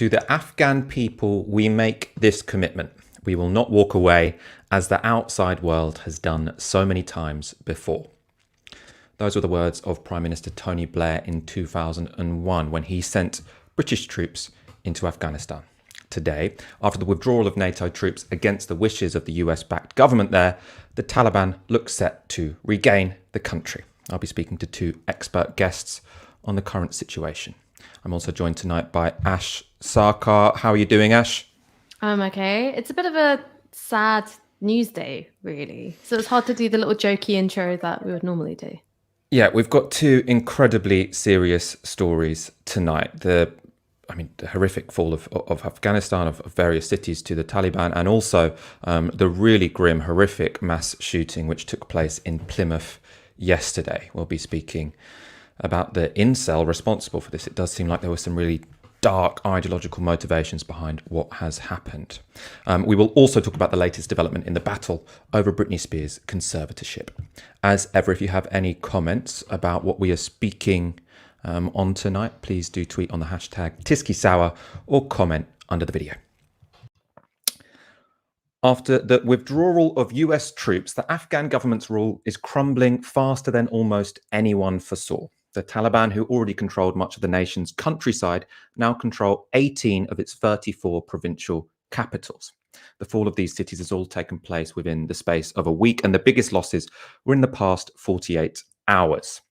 To the Afghan people, we make this commitment. We will not walk away, as the outside world has done so many times before. Those were the words of Prime Minister Tony Blair in 2001 when he sent British troops into Afghanistan. Today, after the withdrawal of NATO troops against the wishes of the US-backed government there, the Taliban look set to regain the country. I'll be speaking to two expert guests on the current situation. I'm also joined tonight by Ash Sarkar. How are you doing, Ash? I'm okay. It's a bit of a sad news day, really. So it's hard to do the little jokey intro that we would normally do. Yeah, we've got two incredibly serious stories tonight. The horrific fall of Afghanistan, of various cities to the Taliban, and also the really grim, horrific mass shooting which took place in Plymouth yesterday. We'll be speaking about the incel responsible for this. It does seem like there were some really dark ideological motivations behind what has happened. We will also talk about the latest development in the battle over Britney Spears' conservatorship. As ever, if you have any comments about what we are speaking on tonight, please do tweet on the hashtag Tysky or comment under the video. After the withdrawal of US troops, the Afghan government's rule is crumbling faster than almost anyone foresaw. The Taliban, who already controlled much of the nation's countryside, now control 18 of its 34 provincial capitals. The fall of these cities has all taken place within the space of a week, and the biggest losses were in the past 48 hours.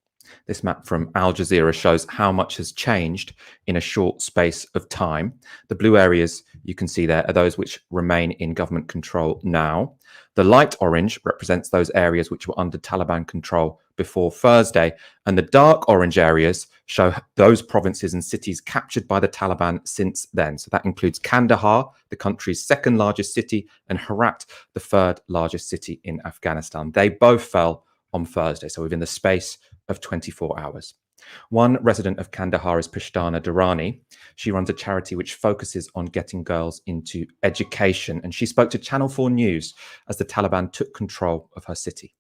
This map from Al Jazeera shows how much has changed in a short space of time. The blue areas you can see there are those which remain in government control now. The light orange represents those areas which were under Taliban control before Thursday, and the dark orange areas show those provinces and cities captured by the Taliban since then. So that includes Kandahar, the country's second largest city, and Herat, the third largest city in Afghanistan. They both fell on Thursday, so within the space of 24 hours. One resident of Kandahar is Pishtana Durrani. She runs a charity which focuses on getting girls into education, and she spoke to Channel 4 News as the Taliban took control of her city.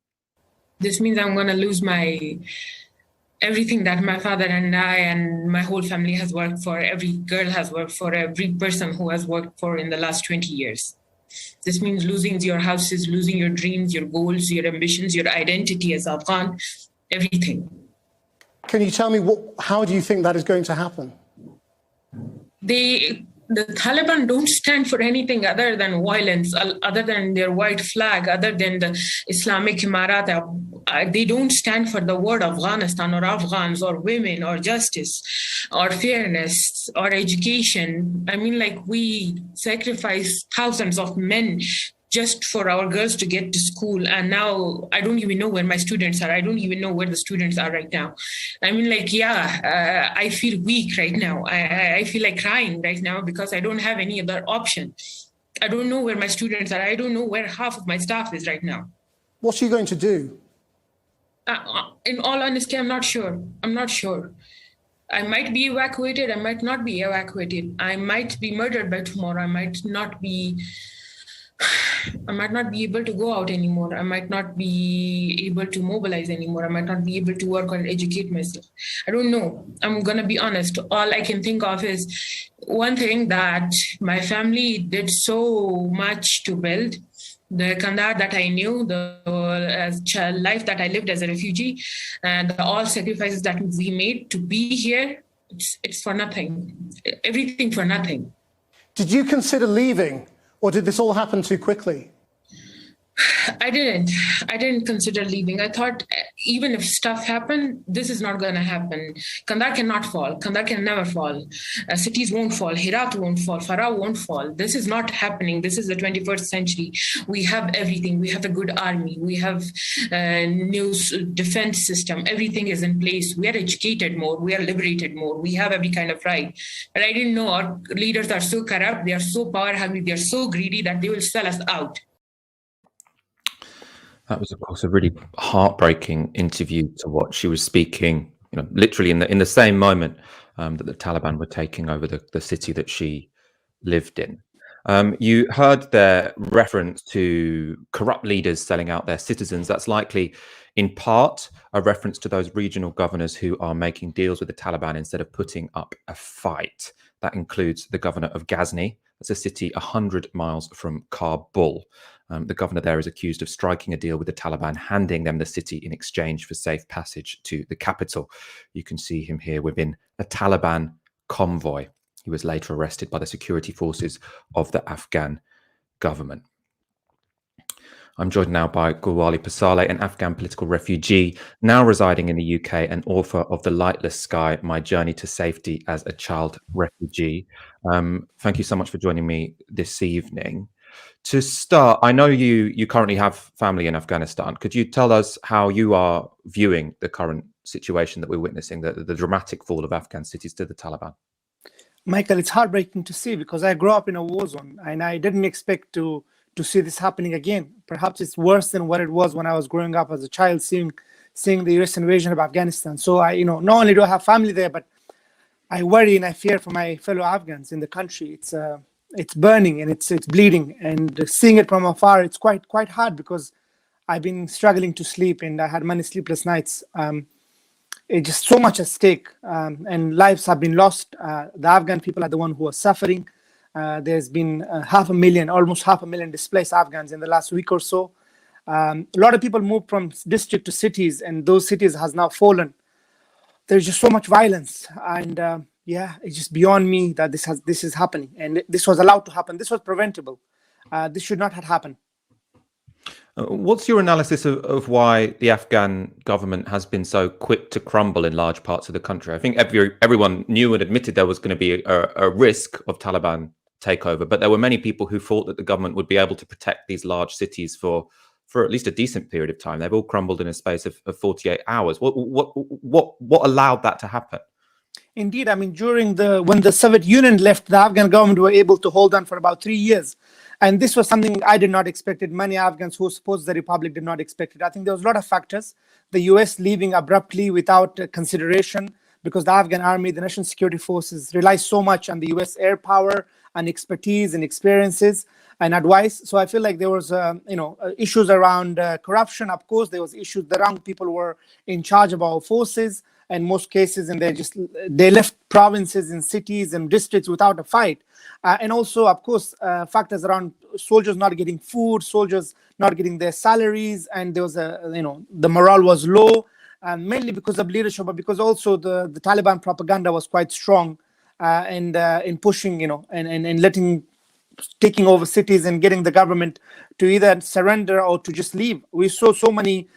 This means I'm going to lose everything that my father and I and my whole family has worked for, every girl has worked for, every person who has worked for in the last 20 years. This means losing your houses, losing your dreams, your goals, your ambitions, your identity as Afghan, everything. Can you tell me how do you think that is going to happen? The Taliban don't stand for anything other than violence, other than their white flag, other than the Islamic Emirat. They don't stand for the word Afghanistan or Afghans or women or justice or fairness or education. I mean, like, we sacrifice thousands of men just for our girls to get to school. And now I don't even know where my students are. I don't even know where the students are right now. I mean, like, I feel weak right now. I feel like crying right now because I don't have any other option. I don't know where my students are. I don't know where half of my staff is right now. What are you going to do? In all honesty, I'm not sure. I might be evacuated. I might not be evacuated. I might be murdered by tomorrow. I might not be able to go out anymore. I might not be able to mobilize anymore. I might not be able to work or educate myself. I don't know. I'm going to be honest. All I can think of is one thing that my family did so much to build. The Kandahar that I knew, the life that I lived as a refugee, and all sacrifices that we made to be here, it's for nothing. Everything for nothing. Did you consider leaving? Or did this all happen too quickly? I didn't consider leaving. I thought even if stuff happened, this is not going to happen. Kandahar cannot fall. Kandahar can never fall. Cities won't fall. Herat won't fall. Farah won't fall. This is not happening. This is the 21st century. We have everything. We have a good army. We have a new defense system. Everything is in place. We are educated more. We are liberated more. We have every kind of right. But I didn't know our leaders are so corrupt. They are so power hungry. They are so greedy that they will sell us out. That was, of course, a really heartbreaking interview to watch. She was speaking, literally in the same moment that the Taliban were taking over the city that she lived in. You heard their reference to corrupt leaders selling out their citizens. That's likely, in part, a reference to those regional governors who are making deals with the Taliban instead of putting up a fight. That includes the governor of Ghazni. That's a city 100 miles from Kabul. The governor there is accused of striking a deal with the Taliban, handing them the city in exchange for safe passage to the capital. You can see him here within a Taliban convoy. He was later arrested by the security forces of the Afghan government. I'm joined now by Gulwali Passarlay, an Afghan political refugee now residing in the UK and author of The Lightless Sky, My Journey to Safety as a Child Refugee. Thank you so much for joining me this evening. To start, I know you currently have family in Afghanistan. Could you tell us how you are viewing the current situation that we're witnessing, the dramatic fall of Afghan cities to the Taliban? Michael, it's heartbreaking to see because I grew up in a war zone and I didn't expect to see this happening again. Perhaps it's worse than what it was when I was growing up as a child, seeing the US invasion of Afghanistan. So I, not only do I have family there, but I worry and I fear for my fellow Afghans in the country. It's burning and it's bleeding, and seeing it from afar, it's quite hard because I've been struggling to sleep and I had many sleepless nights. It's just so much at stake, and lives have been lost. The Afghan people are the one who are suffering. There's been almost half a million displaced Afghans in the last week or so. A lot of people moved from district to cities, and those cities has now fallen. There's just so much violence, and it's just beyond me that this is happening, and this was allowed to happen. This was preventable. This should not have happened. What's your analysis of why the Afghan government has been so quick to crumble in large parts of the country? I think everyone knew and admitted there was going to be a risk of Taliban takeover, but there were many people who thought that the government would be able to protect these large cities for at least a decent period of time. They've all crumbled in a space of 48 hours. What allowed that to happen? Indeed, I mean, when the Soviet Union left, the Afghan government were able to hold on for about 3 years. And this was something I did not expect. Many Afghans who opposed the republic did not expect it. I think there was a lot of factors. The US leaving abruptly without consideration, because the Afghan army, the national security forces, rely so much on the US air power and expertise and experiences and advice. So I feel like there was, issues around corruption. Of course, there was issues. The wrong people were in charge of our forces in most cases, and they left provinces and cities and districts without a fight. And also, of course, factors around soldiers not getting food, soldiers not getting their salaries, and there was the morale was low, mainly because of leadership, but because also the Taliban propaganda was quite strong, and in pushing, and taking over cities and getting the government to either surrender or to just leave. We saw so many,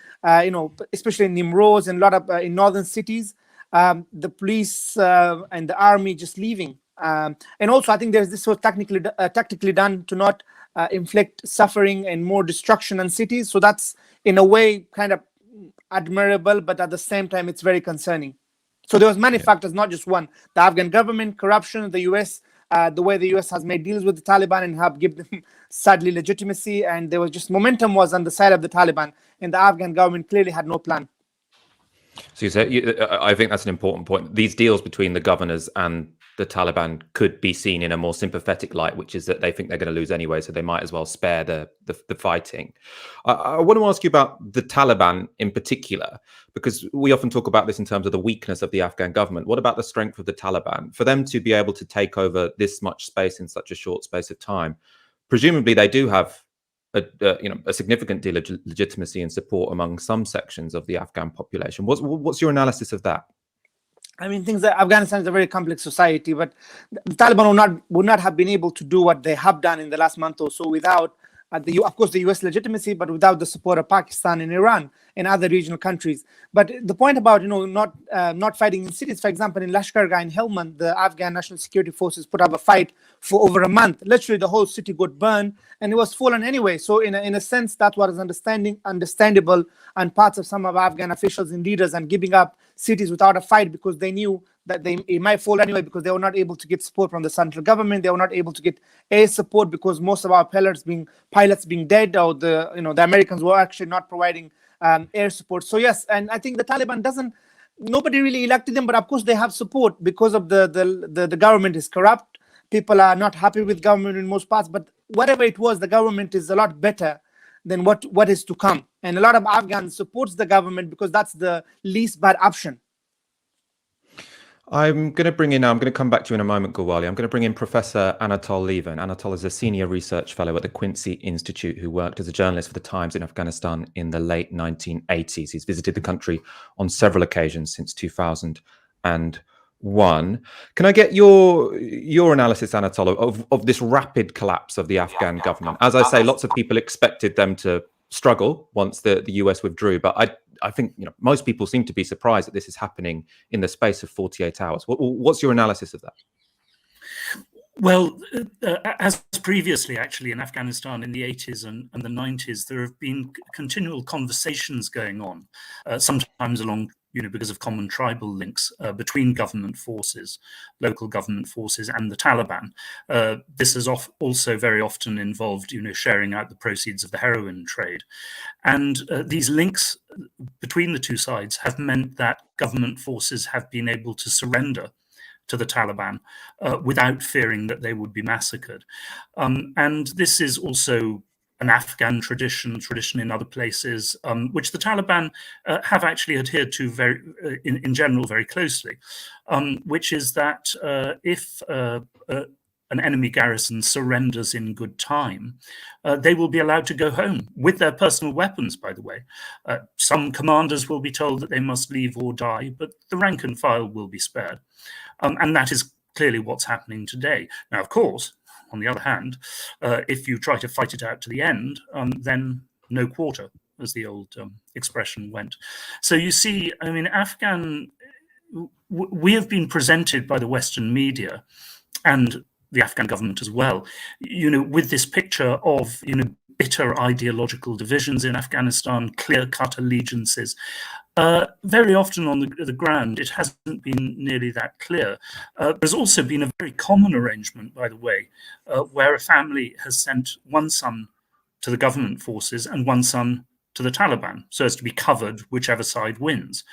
especially in Nimroz and a lot of in northern cities, the police and the army just leaving. And also, I think this was tactically done to not inflict suffering and more destruction on cities. So that's, in a way, kind of admirable, but at the same time, it's very concerning. So there was many factors, not just one. The Afghan government, corruption, the US, the way the US has made deals with the Taliban and have given them, sadly, legitimacy. And there was just momentum was on the side of the Taliban, and the Afghan government clearly had no plan. So I think that's an important point. These deals between the governors and the Taliban could be seen in a more sympathetic light, which is that they think they're going to lose anyway, so they might as well spare the fighting. I want to ask you about the Taliban in particular, because we often talk about this in terms of the weakness of the Afghan government. What about the strength of the Taliban? For them to be able to take over this much space in such a short space of time, presumably they do have a significant deal of legitimacy and support among some sections of the Afghan population. What's your analysis of that? I mean, things that Afghanistan is a very complex society, but the Taliban would not have been able to do what they have done in the last month or so without, of course, the US legitimacy, but without the support of Pakistan and Iran and other regional countries. But the point about not fighting in cities, for example, in Lashkar in Helmand, the Afghan National Security Forces put up a fight for over a month. Literally, the whole city got burned, and it was fallen anyway. So, in a sense, that was understandable, and parts of some of Afghan officials and leaders and giving up cities without a fight because they knew that it might fall anyway, because they were not able to get support from the central government. They were not able to get air support because most of our pilots being dead, or the Americans were actually not providing air support. So yes, and I think the Taliban nobody really elected them, but of course they have support because of the government is corrupt. People are not happy with government in most parts, but whatever it was, the government is a lot better than what is to come. And a lot of Afghans supports the government because that's the least bad option. I'm going to come back to you in a moment, Gulwali. I'm going to bring in Professor Anatol Lieven. Anatol is a senior research fellow at the Quincy Institute who worked as a journalist for The Times in Afghanistan in the late 1980s. He's visited the country on several occasions since 2001. Can I get your analysis, Anatol, of this rapid collapse of the Afghan government? As I say, lots of people expected them to struggle once the US withdrew, but I think most people seem to be surprised that this is happening in the space of 48 hours. What's your analysis of that? Well, as previously, actually, in Afghanistan in the 80s and the 90s, there have been continual conversations going on, sometimes along, because of common tribal links between government forces, local government forces, and the Taliban. This has also very often involved, sharing out the proceeds of the heroin trade. And these links between the two sides have meant that government forces have been able to surrender to the Taliban without fearing that they would be massacred. And this is also an Afghan tradition in other places, which the Taliban have actually adhered to in general very closely, which is that if an enemy garrison surrenders in good time, they will be allowed to go home with their personal weapons, by the way. Some commanders will be told that they must leave or die, but the rank and file will be spared. And that is clearly what's happening today. Now, of course, on the other hand, if you try to fight it out to the end, then no quarter, as the old expression went. So you see, we have been presented by the Western media and the Afghan government as well, with this picture of, bitter ideological divisions in Afghanistan, clear-cut allegiances. Very often on the ground, it hasn't been nearly that clear. There's also been a very common arrangement, by the way, where a family has sent one son to the government forces and one son to the Taliban, so as to be covered whichever side wins.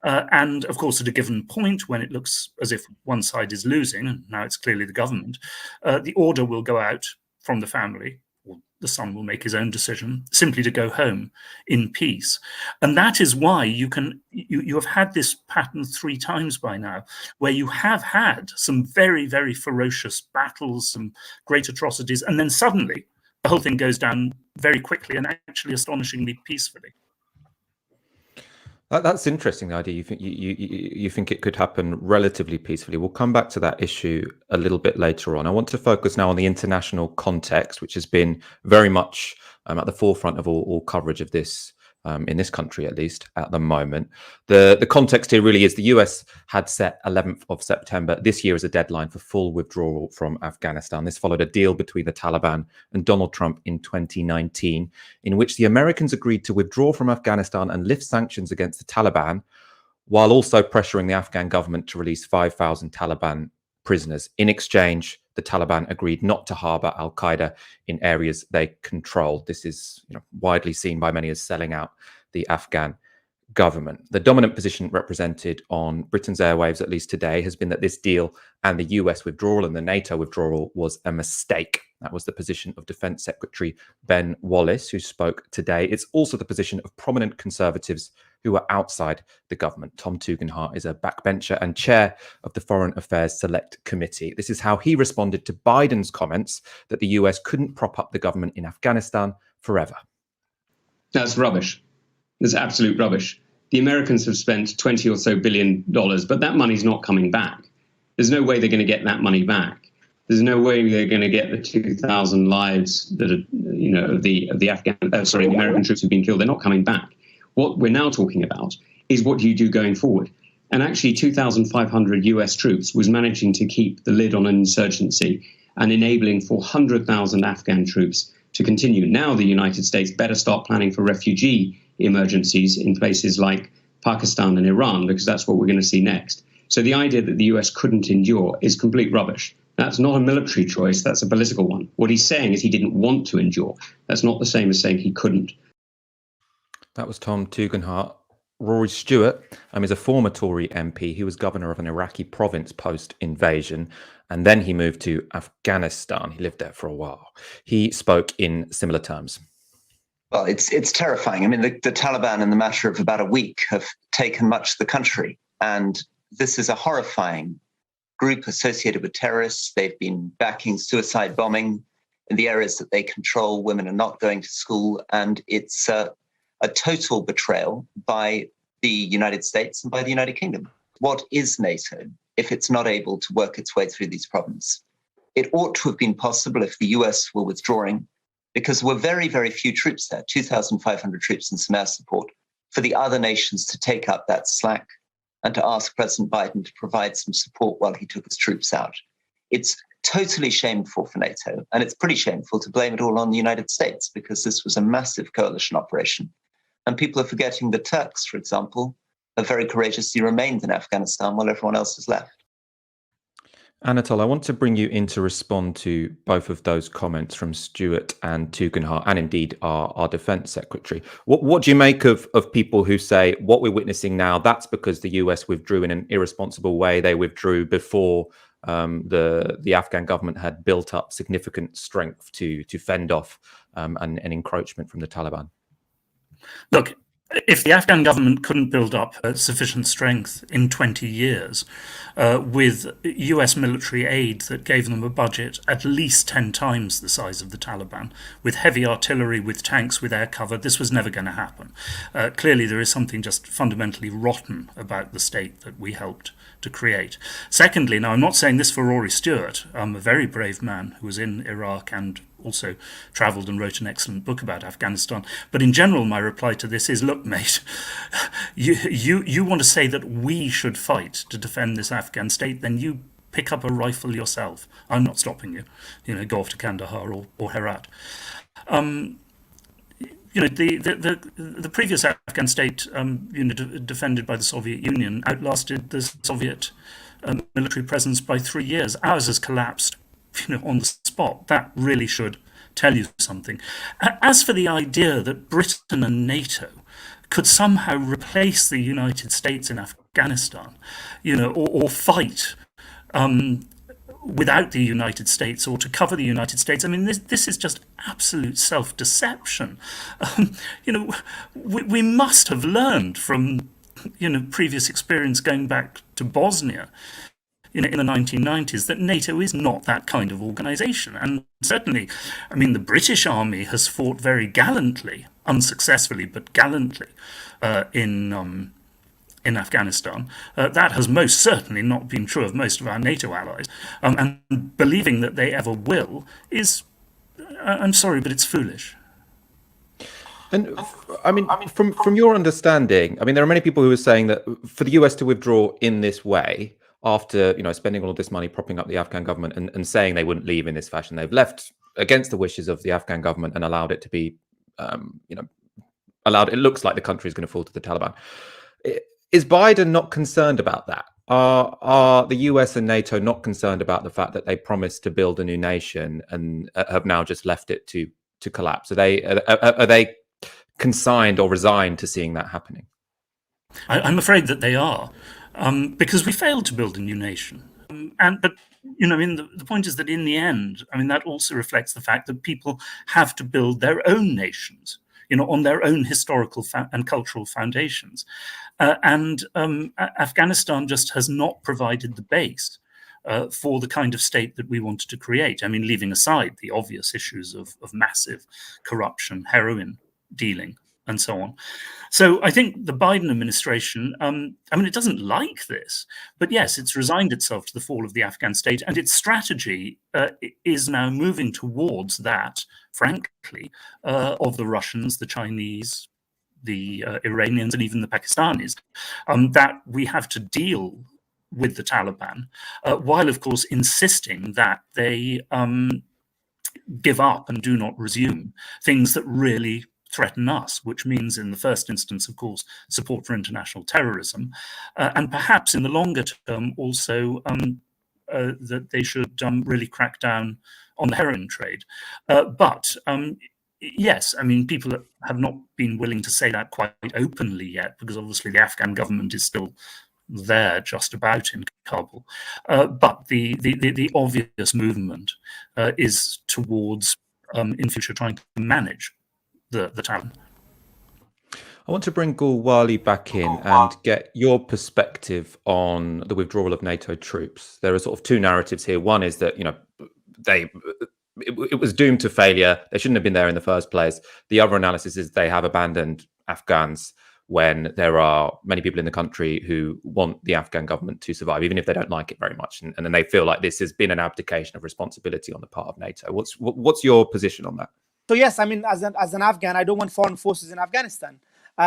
And of course, at a given point, when it looks as if one side is losing, and now it's clearly the government, the order will go out from the family, or the son will make his own decision, simply to go home in peace. And that is why you have had this pattern 3 times by now, where you have had some very, very ferocious battles, some great atrocities, and then suddenly the whole thing goes down very quickly and actually astonishingly peacefully. That's interesting, the idea. You think it could happen relatively peacefully. We'll come back to that issue a little bit later on. I want to focus now on the international context, which has been very much at the forefront of all coverage of this, in this country, at least at the moment. The context here really is the US had set 11th of September this year as a deadline for full withdrawal from Afghanistan. This followed a deal between the Taliban and Donald Trump in 2019, in which the Americans agreed to withdraw from Afghanistan and lift sanctions against the Taliban, while also pressuring the Afghan government to release 5,000 Taliban prisoners. In exchange, the Taliban agreed not to harbor al-Qaeda in areas they control. This is widely seen by many as selling out the Afghan government. The dominant position represented on Britain's airwaves, at least today, has been that this deal and the US withdrawal and the NATO withdrawal was a mistake. That was the position of Defense Secretary Ben Wallace, who spoke today. It's also the position of prominent conservatives who are outside the government. Tom Tugendhat is a backbencher and chair of the Foreign Affairs Select Committee. This is how he responded to Biden's comments that the US couldn't prop up the government in Afghanistan forever. That's rubbish. That's absolute rubbish. The Americans have spent $20 or so billion, but that money's not coming back. There's no way they're going to get that money back. There's no way they're going to get the 2,000 lives that are, of the American troops who've been killed. They're not coming back. What we're now talking about is what do you do going forward? And actually 2,500 US troops was managing to keep the lid on an insurgency and enabling 400,000 Afghan troops to continue. Now the United States better start planning for refugee emergencies in places like Pakistan and Iran, because that's what we're going to see next. So the idea that the US couldn't endure is complete rubbish. That's not a military choice, that's a political one. What he's saying is he didn't want to endure. That's not the same as saying he couldn't. That was Tom Tugendhat. Rory Stewart is a former Tory MP. He was governor of an Iraqi province post-invasion, and then he moved to Afghanistan. He lived there for a while. He spoke in similar terms. Well, it's terrifying. The Taliban, in the matter of about a week, have taken much of the country. And this is a horrifying group associated with terrorists. They've been backing suicide bombing in the areas that they control. Women are not going to school, and it's a total betrayal by the United States and by the United Kingdom. What is NATO if it's not able to work its way through these problems? It ought to have been possible if the US were withdrawing, because there were very, very few troops there, 2,500 troops and some air support, for the other nations to take up that slack and to ask President Biden to provide some support while he took his troops out. It's totally shameful for NATO, and it's pretty shameful to blame it all on the United States, because this was a massive coalition operation. And people are forgetting the Turks, for example, have very courageously remained in Afghanistan while everyone else has left. Anatol, I want to bring you in to respond to both of those comments from Stuart and Tugendhat, and indeed our Defence Secretary. What do you make of people who say what we're witnessing now, that's because the US withdrew in an irresponsible way? They withdrew before the Afghan government had built up significant strength to fend off an encroachment from the Taliban. Look, if the Afghan government couldn't build up sufficient strength in 20 years with US military aid that gave them a budget at least 10 times the size of the Taliban, with heavy artillery, with tanks, with air cover, this was never going to happen. Clearly, there is something just fundamentally rotten about the state that we helped to create. Secondly, now I'm not saying this for Rory Stewart, a very brave man who was in Iraq and also travelled and wrote an excellent book about Afghanistan. But in general, my reply to this is, look, mate, you want to say that we should fight to defend this Afghan state, then you pick up a rifle yourself. I'm not stopping you. Go off to Kandahar or Herat. The previous Afghan state, defended by the Soviet Union, outlasted the Soviet military presence by 3 years. Ours has collapsed on the spot. That really should tell you something. As for the idea that Britain and NATO could somehow replace the United States in Afghanistan, or fight without the United States or to cover the United States, I mean, this is just absolute self-deception. We must have learned from previous experience going back to Bosnia in the 1990s that NATO is not that kind of organization. And certainly, I mean, the British Army has fought very gallantly, unsuccessfully, but gallantly in Afghanistan. That has most certainly not been true of most of our NATO allies. And believing that they ever will is, I'm sorry, but it's foolish. And I mean, from your understanding, I mean, there are many people who are saying that for the US to withdraw in this way, after spending all of this money propping up the Afghan government and saying they wouldn't leave in this fashion, they've left against the wishes of the Afghan government and allowed it to be, allowed. It looks like the country is going to fall to the Taliban. Is Biden not concerned about that? Are the US and NATO not concerned about the fact that they promised to build a new nation and have now just left it to collapse? Are they consigned or resigned to seeing that happening? I'm afraid that they are. Because we failed to build a new nation. But the point is that in the end, I mean, that also reflects the fact that people have to build their own nations, on their own historical and cultural foundations. And Afghanistan just has not provided the base for the kind of state that we wanted to create. I mean, leaving aside the obvious issues of massive corruption, heroin dealing, and so on. So I think the Biden administration, it doesn't like this, but yes, it's resigned itself to the fall of the Afghan state, and its strategy is now moving towards that, frankly, of the Russians, the Chinese, the Iranians, and even the Pakistanis, that we have to deal with the Taliban, while, of course, insisting that they give up and do not resume things that really threaten us, which means in the first instance, of course, support for international terrorism, and perhaps in the longer term also that they should really crack down on the heroin trade. But yes, I mean, people have not been willing to say that quite openly yet, because obviously the Afghan government is still there just about in Kabul. But the obvious movement is towards, in future, trying to manage the Taliban. I want to bring Gulwali back in and get your perspective on the withdrawal of NATO troops. There are sort of two narratives here. One is that, it was doomed to failure. They shouldn't have been there in the first place. The other analysis is they have abandoned Afghans when there are many people in the country who want the Afghan government to survive, even if they don't like it very much. And then they feel like this has been an abdication of responsibility on the part of NATO. What's your position on that? So yes, I mean, as an Afghan, I don't want foreign forces in Afghanistan.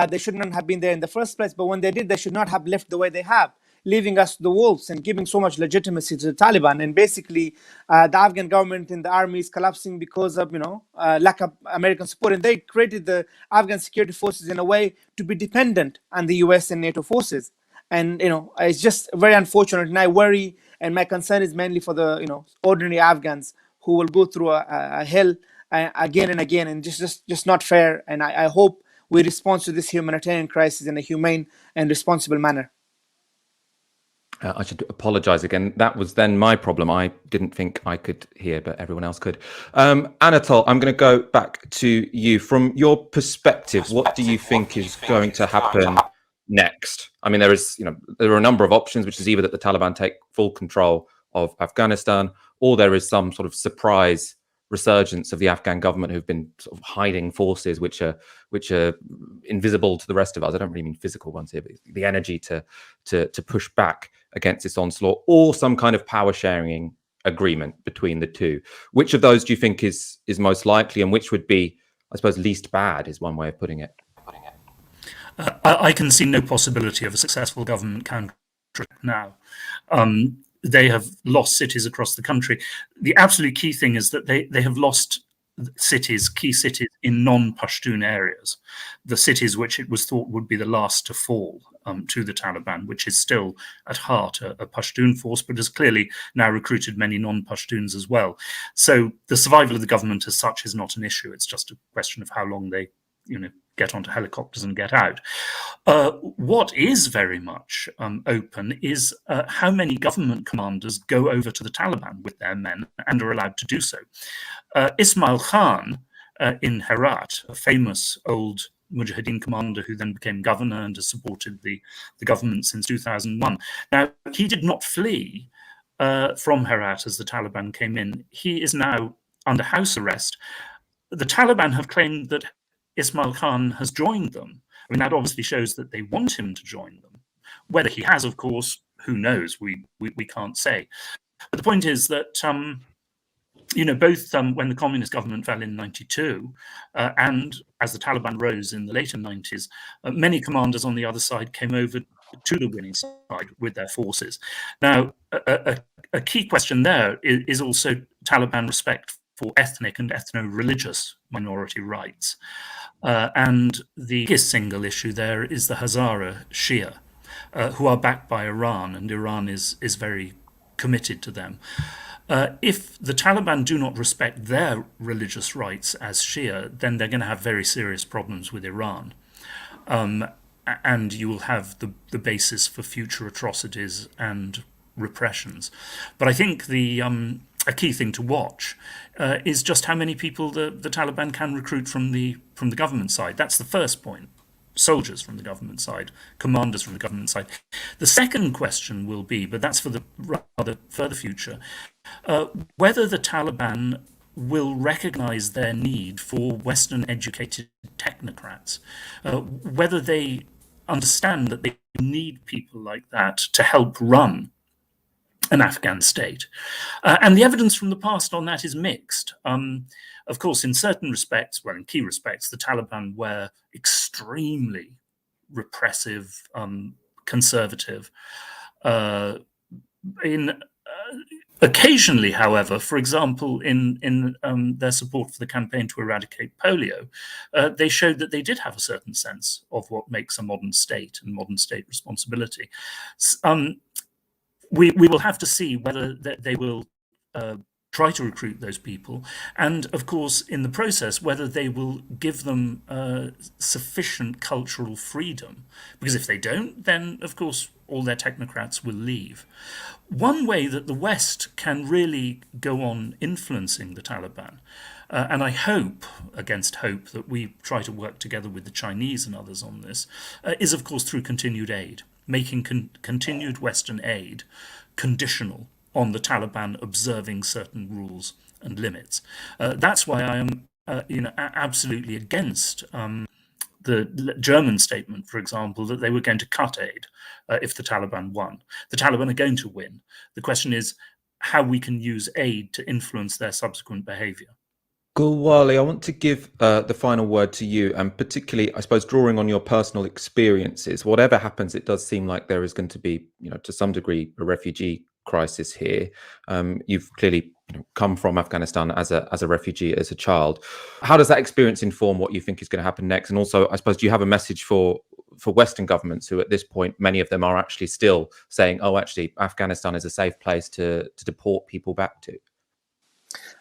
They shouldn't have been there in the first place. But when they did, they should not have left the way they have, leaving us to the wolves and giving so much legitimacy to the Taliban. And basically, the Afghan government and the army is collapsing because of lack of American support. And they created the Afghan security forces in a way to be dependent on the US and NATO forces. And it's just very unfortunate. And I worry, and my concern is mainly for the ordinary Afghans who will go through a hell again and again, and just not fair. And I hope we respond to this humanitarian crisis in a humane and responsible manner. I should apologize again. That was then my problem. I didn't think I could hear, but everyone else could. Anatol, I'm going to go back to you. From your perspective, what do you think is going to happen next? I mean, there are a number of options, which is either that the Taliban take full control of Afghanistan, or there is some sort of surprise resurgence of the Afghan government who've been sort of hiding forces which are invisible to the rest of us. I don't really mean physical ones here, but the energy to push back against this onslaught, or some kind of power sharing agreement between the two. Which of those do you think is most likely, and which would be, I suppose, least bad, is one way of putting it? I can see no possibility of a successful government counter now. They have lost cities across the country. The absolute key thing is that they have lost key cities in non-Pashtun areas, the cities which it was thought would be the last to fall to the Taliban, which is still at heart a Pashtun force, but has clearly now recruited many non-Pashtuns as well. So the survival of the government as such is not an issue. It's just a question of how long they get onto helicopters and get out. What is very much open is how many government commanders go over to the Taliban with their men and are allowed to do so. Ismail Khan in Herat, a famous old Mujahideen commander who then became governor and has supported the government since 2001. Now, he did not flee from Herat as the Taliban came in. He is now under house arrest. The Taliban have claimed that Ismail Khan has joined them. I mean, that obviously shows that they want him to join them. Whether he has, of course, who knows? We can't say. But the point is that, both when the communist government fell in 92 and as the Taliban rose in the later 90s, many commanders on the other side came over to the winning side with their forces. Now, a key question there is also Taliban respect for ethnic and ethno-religious minority rights. And the biggest single issue there is the Hazara Shia, who are backed by Iran, and Iran is very committed to them. If the Taliban do not respect their religious rights as Shia, then they're going to have very serious problems with Iran. And you will have the basis for future atrocities and repressions. But I think a key thing to watch is just how many people the Taliban can recruit from the government side. That's the first point. Soldiers from the government side, commanders from the government side. The second question will be, but that's for the rather further future, whether the Taliban will recognize their need for Western educated technocrats, whether they understand that they need people like that to help run an Afghan state. And the evidence from the past on that is mixed. Of course, in certain respects, well, in key respects, the Taliban were extremely repressive, conservative. Occasionally, however, for example, in their support for the campaign to eradicate polio, they showed that they did have a certain sense of what makes a modern state and modern state responsibility. We will have to see whether they will try to recruit those people, and of course, in the process, whether they will give them sufficient cultural freedom. Because if they don't, then of course all their technocrats will leave. One way that the West can really go on influencing the Taliban, and I hope, against hope, that we try to work together with the Chinese and others on this, is of course through continued aid, making continued Western aid conditional on the Taliban observing certain rules and limits. That's why I am, absolutely against the German statement, for example, that they were going to cut aid if the Taliban won. The Taliban are going to win. The question is how we can use aid to influence their subsequent behavior. Gulwali, I want to give the final word to you, and particularly, I suppose, drawing on your personal experiences. Whatever happens, it does seem like there is going to be, to some degree, a refugee crisis here. You've clearly come from Afghanistan as a refugee, as a child. How does that experience inform what you think is going to happen next? And also, I suppose, do you have a message for Western governments who, at this point, many of them are actually still saying, "Oh, actually, Afghanistan is a safe place to deport people back to"?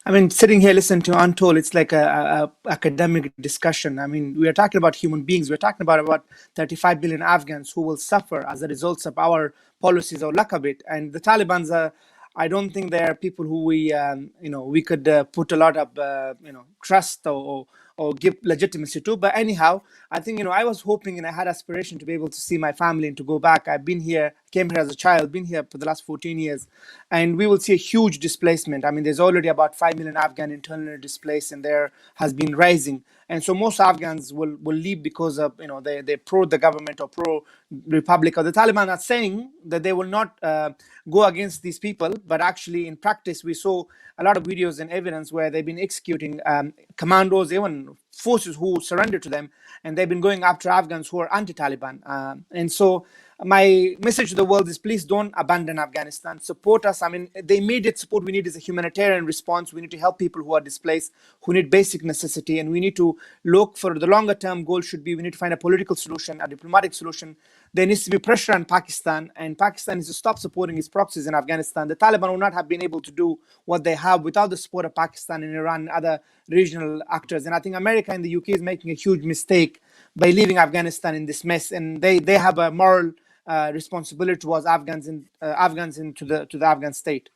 I mean, sitting here listening to Anatol, it's like a academic discussion. I mean, we are talking about human beings. We're talking about 35 billion Afghans who will suffer as a result of our policies or lack of it. And the Taliban's I don't think they are people who we could put a lot of trust or give legitimacy to. But anyhow, I think I was hoping and I had aspiration to be able to see my family and to go back. I've been here, came here as a child, been here for the last 14 years, and we will see a huge displacement. I mean, there's already about 5 million Afghan internally displaced, and there has been rising. And so most Afghans will leave because of they're pro the government or pro republic. Or the Taliban are saying that they will not go against these people, but actually in practice we saw a lot of videos and evidence where they've been executing commandos, even forces who surrendered to them, and they've been going after Afghans who are anti-Taliban. And so my message to the world is, please don't abandon Afghanistan. Support us. I mean, the immediate support we need is a humanitarian response. We need to help people who are displaced, who need basic necessity. And we need to look for the longer term goal should be, we need to find a political solution, a diplomatic solution. There needs to be pressure on Pakistan, and Pakistan needs to stop supporting its proxies in Afghanistan. The Taliban would not have been able to do what they have without the support of Pakistan and Iran and other regional actors. And I think America and the UK is making a huge mistake by leaving Afghanistan in this mess. And they have a moral responsibility towards Afghans into the Afghan state.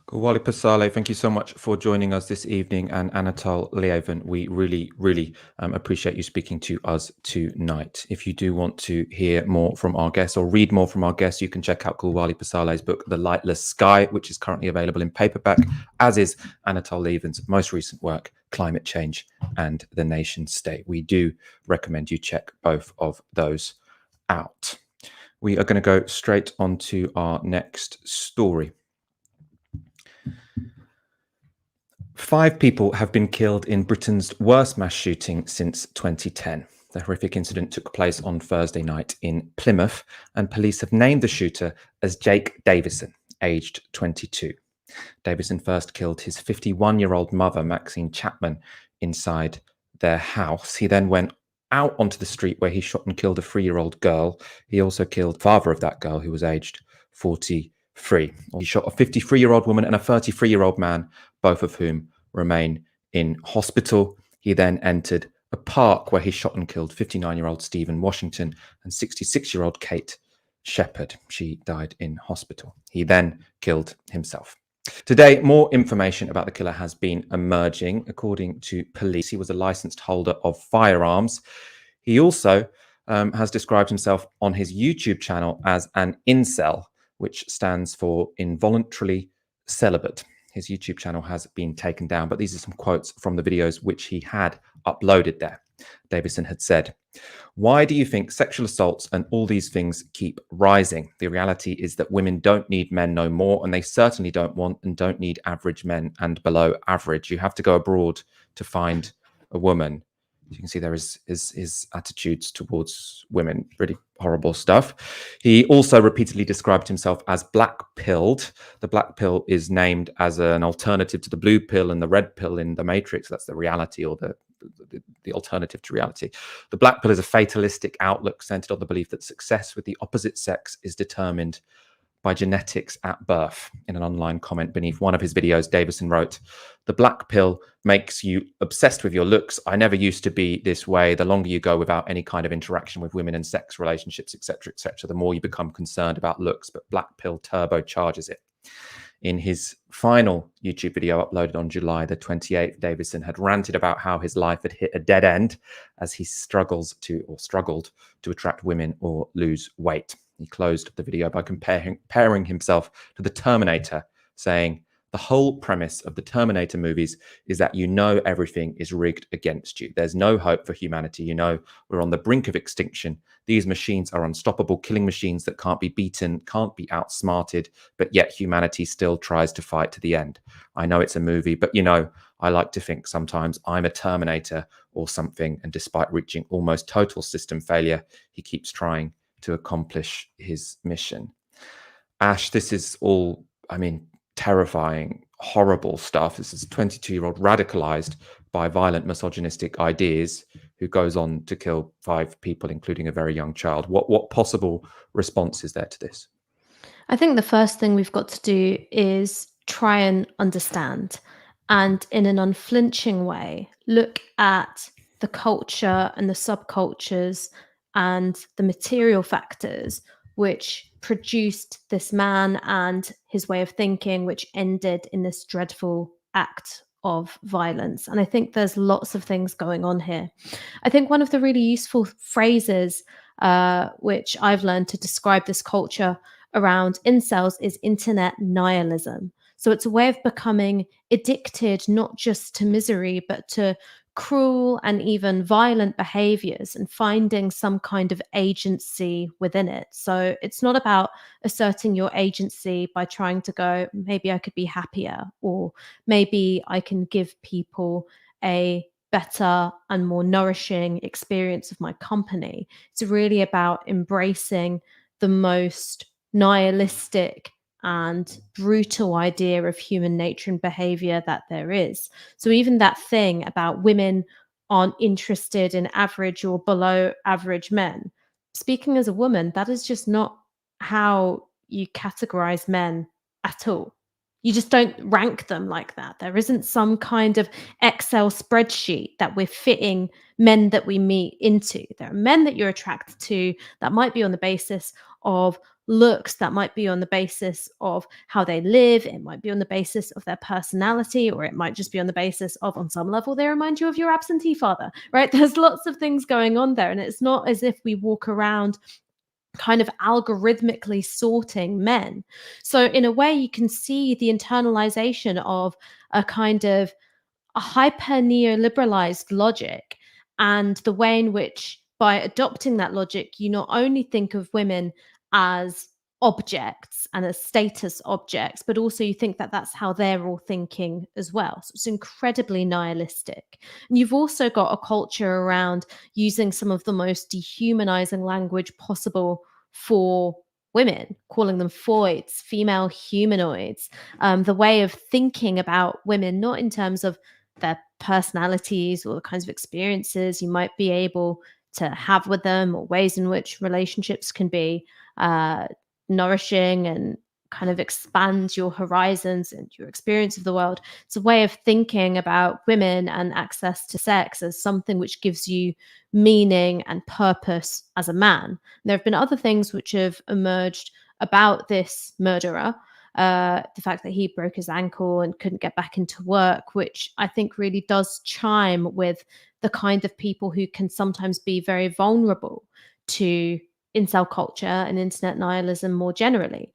Gulwali Passarlay, thank you so much for joining us this evening, and Anatol, Lieven, we really, really appreciate you speaking to us tonight. If you do want to hear more from our guests or read more from our guests, you can check out Gulwali Passarlay's book, The Lightless Sky, which is currently available in paperback, as is Anatol Lieven's most recent work, Climate Change and the Nation State. We do recommend you check both of those out. We are going to go straight on to our next story. 5 people have been killed in Britain's worst mass shooting since 2010. The horrific incident took place on Thursday night in Plymouth, and police have named the shooter as Jake Davison, aged 22. Davison first killed his 51-year-old mother, Maxine Chapman, inside their house. He then went out onto the street where he shot and killed a 3-year-old girl. He also killed the father of that girl, who was aged 43. He shot a 53-year-old woman and a 33-year-old man, both of whom remain in hospital. He then entered a park where he shot and killed 59-year-old Stephen Washington and 66-year-old Kate Shepherd. She died in hospital. He then killed himself. Today, more information about the killer has been emerging. According to police, he was a licensed holder of firearms. He also has described himself on his YouTube channel as an incel, which stands for involuntarily celibate. His YouTube channel has been taken down, but these are some quotes from the videos which he had uploaded there. Davison had said, "Why do you think sexual assaults and all these things keep rising? The reality is that women don't need men no more, and they certainly don't want and don't need average men and below average. You have to go abroad to find a woman." You can see there is his attitudes towards women, really horrible stuff. He also repeatedly described himself as black-pilled. The black pill is named as an alternative to the blue pill and the red pill in the Matrix. That's the reality, or the alternative to reality. The black pill is a fatalistic outlook centered on the belief that success with the opposite sex is determined by genetics at birth. In an online comment beneath one of his videos, Davison wrote, "The black pill makes you obsessed with your looks. I never used to be this way. The longer you go without any kind of interaction with women and sex relationships, etc., the more you become concerned about looks, but black pill turbocharges it." In his final YouTube video uploaded on July the 28th, Davison had ranted about how his life had hit a dead end as he struggled to attract women or lose weight. He closed the video by comparing himself to the Terminator, saying, "The whole premise of the Terminator movies is that you know everything is rigged against you. There's no hope for humanity. You know, we're on the brink of extinction. These machines are unstoppable, killing machines that can't be beaten, can't be outsmarted, but yet humanity still tries to fight to the end. I know it's a movie, but you know, I like to think sometimes I'm a Terminator or something, and despite reaching almost total system failure, he keeps trying to accomplish his mission." Ash, this is all, I mean, terrifying, horrible stuff. This is a 22-year-old radicalized by violent misogynistic ideas who goes on to kill 5 people, including a very young child. What possible response is there to this? I think the first thing we've got to do is try and understand, and in an unflinching way, look at the culture and the subcultures and the material factors which produced this man and his way of thinking, which ended in this dreadful act of violence. And I think there's lots of things going on here. I think one of the really useful phrases which I've learned to describe this culture around incels is internet nihilism. So it's a way of becoming addicted not just to misery, but to cruel and even violent behaviors and finding some kind of agency within it. So it's not about asserting your agency by trying to go, maybe I could be happier, or maybe I can give people a better and more nourishing experience of my company. It's really about embracing the most nihilistic and brutal idea of human nature and behavior that there is. So even that thing about women aren't interested in average or below average men, speaking as a woman, that is just not how you categorize men at all. You just don't rank them like that. There isn't some kind of Excel spreadsheet that we're fitting men that we meet into. There are men that you're attracted to that might be on the basis of looks, that might be on the basis of how they live, it might be on the basis of their personality, or it might just be on the basis of, on some level, they remind you of your absentee father, right? There's lots of things going on there, and it's not as if we walk around kind of algorithmically sorting men. So in a way, you can see the internalization of a kind of a hyper neoliberalized logic, and the way in which, by adopting that logic, you not only think of women as objects and as status objects, but also you think that that's how they're all thinking as well. So it's incredibly nihilistic. And you've also got a culture around using some of the most dehumanizing language possible for women, calling them foids, female humanoids, the way of thinking about women, not in terms of their personalities or the kinds of experiences you might be able to have with them, or ways in which relationships can be nourishing and kind of expand your horizons and your experience of the world. It's a way of thinking about women and access to sex as something which gives you meaning and purpose as a man. And there have been other things which have emerged about this murderer. The fact that he broke his ankle and couldn't get back into work, which I think really does chime with the kind of people who can sometimes be very vulnerable to incel culture and internet nihilism more generally,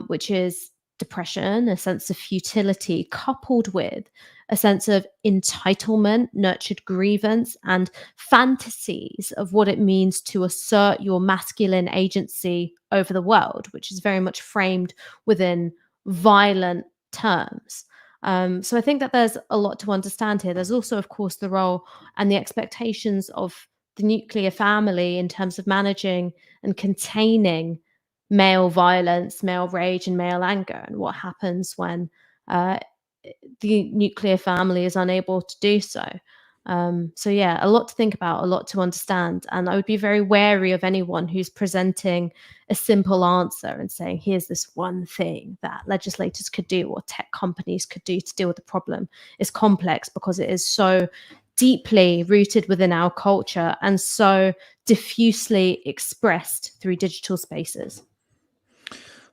which is depression, a sense of futility, coupled with a sense of entitlement, nurtured grievance, and fantasies of what it means to assert your masculine agency over the world, which is very much framed within violent terms. So I think that there's a lot to understand here. There's also, of course, the role and the expectations of the nuclear family in terms of managing and containing male violence, male rage, and male anger, and what happens when the nuclear family is unable to do so. So yeah, a lot to think about, a lot to understand. And I would be very wary of anyone who's presenting a simple answer and saying, here's this one thing that legislators could do or tech companies could do to deal with the problem. It's complex because it is so deeply rooted within our culture and so diffusely expressed through digital spaces.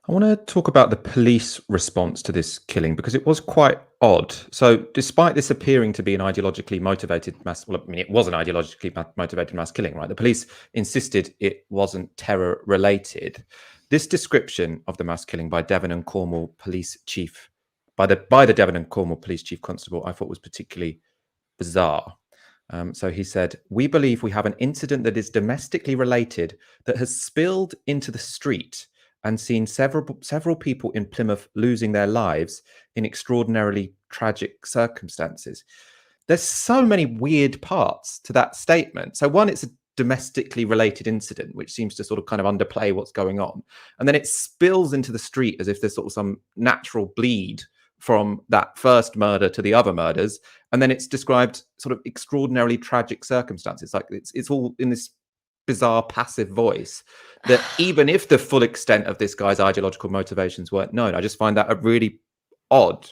I want to talk about the police response to this killing because it was quite odd. So despite this appearing to be an ideologically motivated mass, well, I mean, it was an ideologically motivated mass killing, right? The police insisted it wasn't terror related. This description of the mass killing by Devon and Cornwall police chief, by the Devon and Cornwall police chief constable, I thought was particularly bizarre. So he said, "We believe we have an incident that is domestically related that has spilled into the street and seen several people in Plymouth losing their lives in extraordinarily tragic circumstances." There's so many weird parts to that statement. So one, it's a domestically related incident, which seems to sort of kind of underplay what's going on. And then it spills into the street as if there's sort of some natural bleed from that first murder to the other murders. And then it's described sort of extraordinarily tragic circumstances. Like it's all in this bizarre passive voice that even if the full extent of this guy's ideological motivations weren't known, I just find that a really odd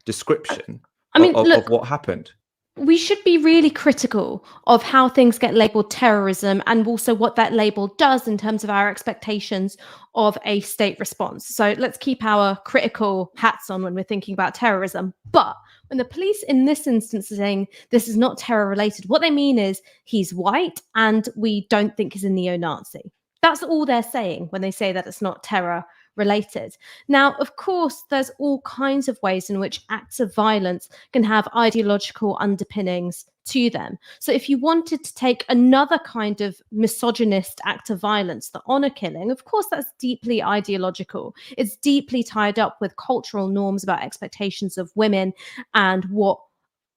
description of what happened. We should be really critical of how things get labeled terrorism and also what that label does in terms of our expectations of a state response. So let's keep our critical hats on when we're thinking about terrorism. But when the police in this instance are saying this is not terror related, what they mean is he's white and we don't think he's a neo-Nazi. That's all they're saying when they say that it's not terror related. Now, of course, there's all kinds of ways in which acts of violence can have ideological underpinnings to them. So if you wanted to take another kind of misogynist act of violence, the honor killing, of course, that's deeply ideological. It's deeply tied up with cultural norms about expectations of women and what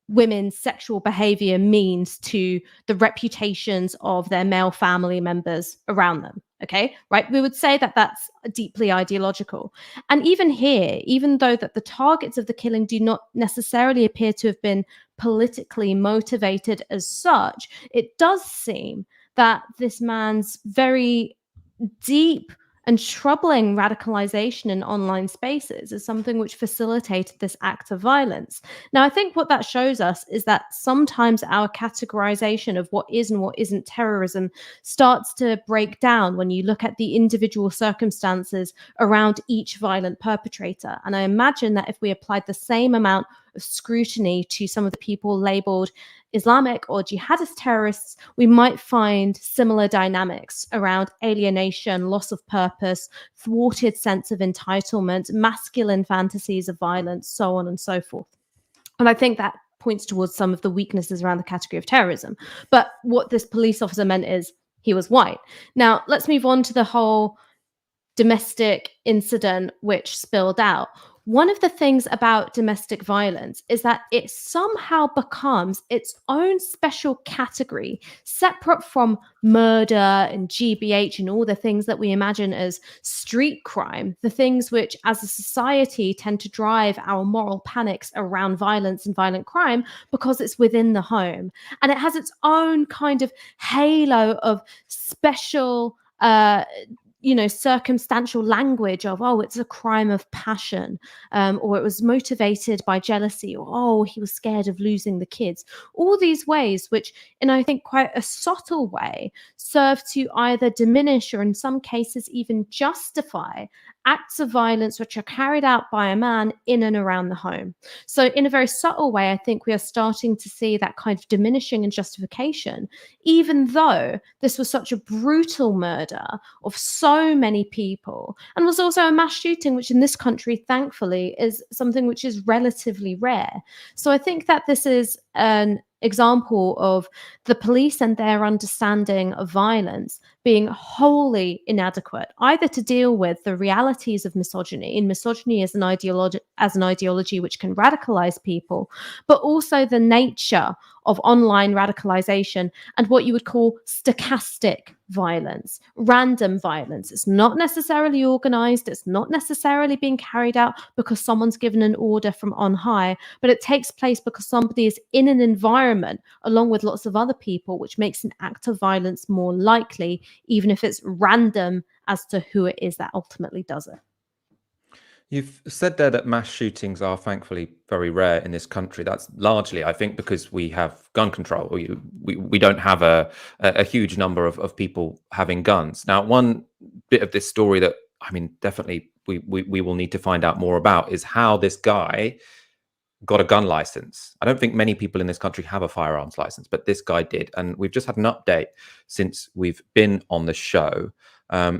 women's sexual behavior means to the reputations of their male family members around them. Okay, right? We would say that that's deeply ideological. And even here, even though that the targets of the killing do not necessarily appear to have been politically motivated as such, it does seem that this man's very deep and troubling radicalization in online spaces is something which facilitated this act of violence. Now, I think what that shows us is that sometimes our categorization of what is and what isn't terrorism starts to break down when you look at the individual circumstances around each violent perpetrator. And I imagine that if we applied the same amount of scrutiny to some of the people labeled Islamic or jihadist terrorists, we might find similar dynamics around alienation, loss of purpose, thwarted sense of entitlement, masculine fantasies of violence, so on and so forth. And I think that points towards some of the weaknesses around the category of terrorism. But what this police officer meant is he was white. Now, let's move on to the whole domestic incident which spilled out. One of the things about domestic violence is that it somehow becomes its own special category, separate from murder and GBH and all the things that we imagine as street crime, the things which as a society tend to drive our moral panics around violence and violent crime because it's within the home. And it has its own kind of halo of special circumstantial language of, oh, it's a crime of passion, or it was motivated by jealousy, or, oh, he was scared of losing the kids. All these ways, which in, I think, quite a subtle way, serve to either diminish or in some cases even justify acts of violence which are carried out by a man in and around the home. So in a very subtle way, I think we are starting to see that kind of diminishing and justification, even though this was such a brutal murder of so many people and was also a mass shooting, which in this country, thankfully, is something which is relatively rare. So I think that this is an example of the police and their understanding of violence being wholly inadequate, either to deal with the realities of misogyny, and misogyny as an ideology which can radicalize people, but also the nature of online radicalization and what you would call stochastic violence, random violence. It's not necessarily organized. It's not necessarily being carried out because someone's given an order from on high, but it takes place because somebody is in an environment along with lots of other people, which makes an act of violence more likely, even if it's random as to who it is that ultimately does it. You've said there that mass shootings are thankfully very rare in this country. That's largely, I think, because we have gun control. We don't have a huge number of people having guns. Now, one bit of this story that, I mean, definitely we will need to find out more about is how this guy got a gun license. I don't think many people in this country have a firearms license, but this guy did. And we've just had an update since we've been on the show.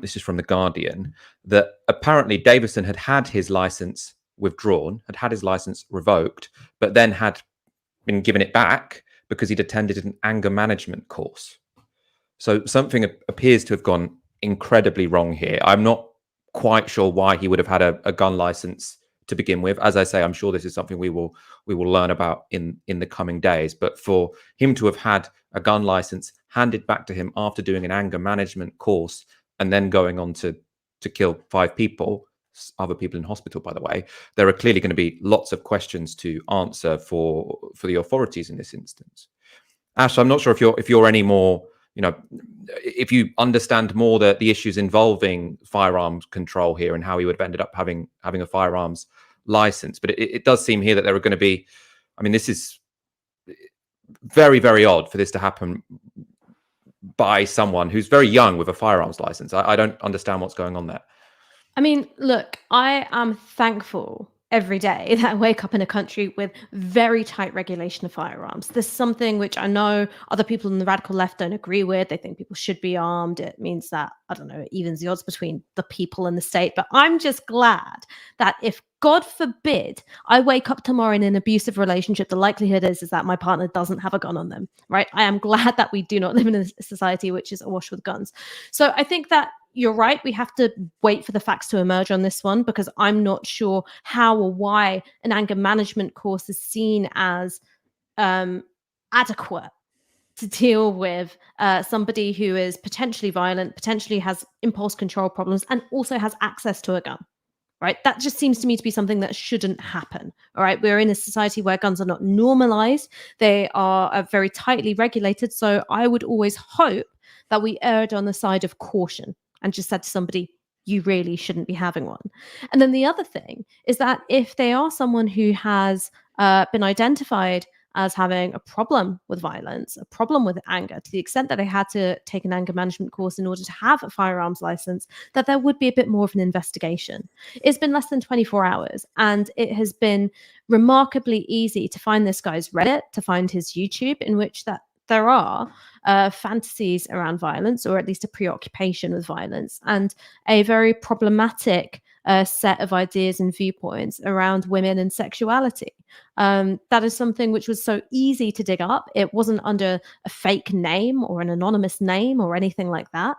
This is from The Guardian, that apparently Davison had his license withdrawn, had his license revoked, but then had been given it back because he'd attended an anger management course. So something appears to have gone incredibly wrong here. I'm not quite sure why he would have had a gun license to begin with. As I say, I'm sure this is something we will learn about in the coming days. But for him to have had a gun license handed back to him after doing an anger management course and then going on to kill 5 people, other people in hospital, by the way, there are clearly going to be lots of questions to answer for the authorities in this instance. Ash, I'm not sure if you're any more, if you understand more the issues involving firearms control here and how he would have ended up having a firearms license. But it does seem here that there are going to be, I mean, this is very, very odd for this to happen by someone who's very young with a firearms license. I don't understand what's going on there. I mean, look, I am thankful every day that I wake up in a country with very tight regulation of firearms. There's something which I know other people in the radical left don't agree with. They think people should be armed. It means that, I don't know, it evens the odds between the people and the state. But I'm just glad that if, God forbid, I wake up tomorrow in an abusive relationship, the likelihood is that my partner doesn't have a gun on them, right? I am glad that we do not live in a society which is awash with guns. So I think that you're right. We have to wait for the facts to emerge on this one, because I'm not sure how or why an anger management course is seen as adequate to deal with somebody who is potentially violent, potentially has impulse control problems, and also has access to a gun. Right? That just seems to me to be something that shouldn't happen. All right. We're in a society where guns are not normalized. They are very tightly regulated. So I would always hope that we erred on the side of caution and just said to somebody, you really shouldn't be having one. And then the other thing is that if they are someone who has been identified as having a problem with violence, a problem with anger, to the extent that they had to take an anger management course in order to have a firearms license, that there would be a bit more of an investigation. It's been less than 24 hours, and it has been remarkably easy to find this guy's Reddit, to find his YouTube, in which that there are fantasies around violence, or at least a preoccupation with violence, and a very problematic set of ideas and viewpoints around women and sexuality. That is something which was so easy to dig up. It wasn't under a fake name or an anonymous name or anything like that.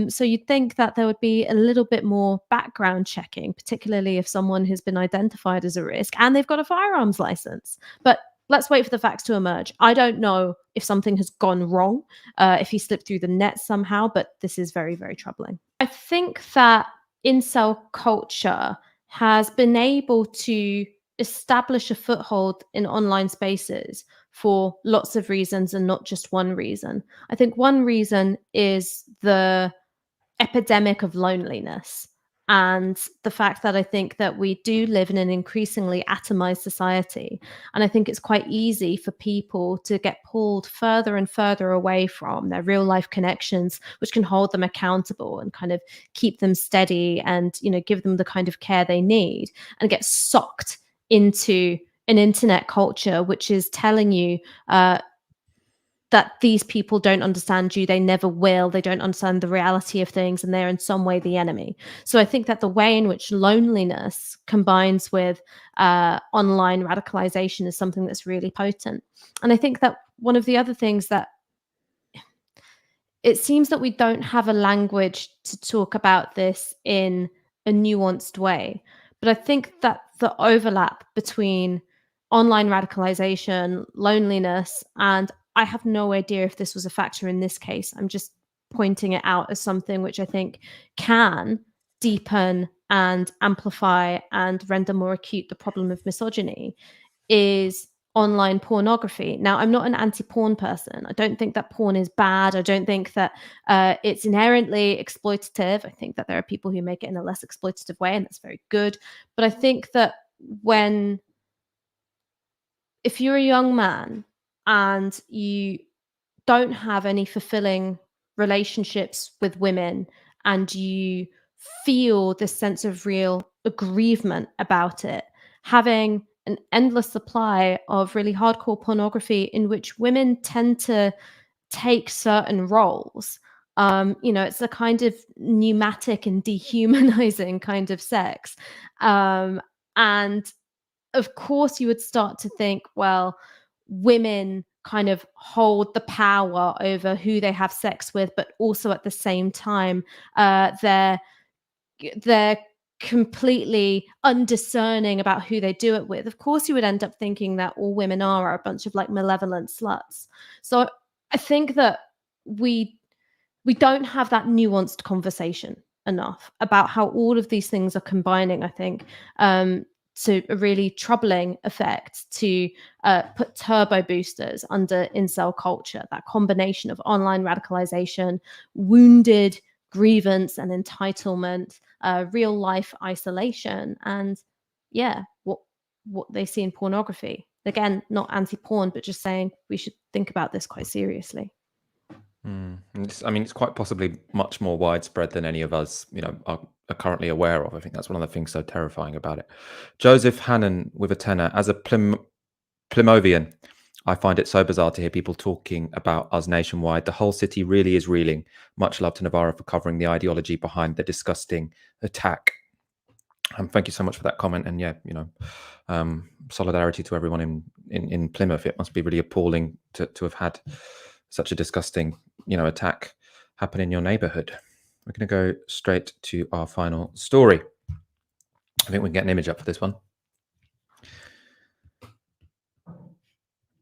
So you'd think that there would be a little bit more background checking, particularly if someone has been identified as a risk and they've got a firearms license. But let's wait for the facts to emerge. I don't know if something has gone wrong, if he slipped through the net somehow, but this is very, very troubling. I think that incel culture has been able to establish a foothold in online spaces for lots of reasons, and not just one reason. I think one reason is the epidemic of loneliness, and the fact that I think that we do live in an increasingly atomized society. And I think it's quite easy for people to get pulled further and further away from their real life connections, which can hold them accountable and kind of keep them steady and, give them the kind of care they need, and get sucked into an internet culture, which is telling you that these people don't understand you, they never will, they don't understand the reality of things, and they're in some way the enemy. So I think that the way in which loneliness combines with online radicalization is something that's really potent. And I think that one of the other things that it seems that we don't have a language to talk about this in a nuanced way. But I think that the overlap between online radicalization, loneliness, and I have no idea if this was a factor in this case. I'm just pointing it out as something which I think can deepen and amplify and render more acute the problem of misogyny, is online pornography. Now, I'm not an anti-porn person. I don't think that porn is bad. I don't think that it's inherently exploitative. I think that there are people who make it in a less exploitative way, and that's very good. But I think that if you're a young man and you don't have any fulfilling relationships with women, and you feel this sense of real aggrievement about it, having an endless supply of really hardcore pornography in which women tend to take certain roles. It's a kind of pneumatic and dehumanizing kind of sex. And of course, you would start to think, well, women kind of hold the power over who they have sex with, but also at the same time, they're completely undiscerning about who they do it with. Of course, you would end up thinking that all women are a bunch of like malevolent sluts. So I think that we don't have that nuanced conversation enough about how all of these things are combining, I think, to a really troubling effect to put turbo boosters under incel culture, that combination of online radicalization, wounded grievance and entitlement, real life isolation, and what they see in pornography. Again, not anti-porn, but just saying we should think about this quite seriously. It's quite possibly much more widespread than any of us, are currently aware of. I think that's one of the things so terrifying about it. Joseph Hannon with a tenner: as a Plymouthian, I find it so bizarre to hear people talking about us nationwide. The whole city really is reeling. Much love to Novara for covering the ideology behind the disgusting attack. Thank you so much for that comment. And solidarity to everyone in Plymouth. It must be really appalling to have had such a disgusting, attack happen in your neighborhood. We're going to go straight to our final story. I think we can get an image up for this one.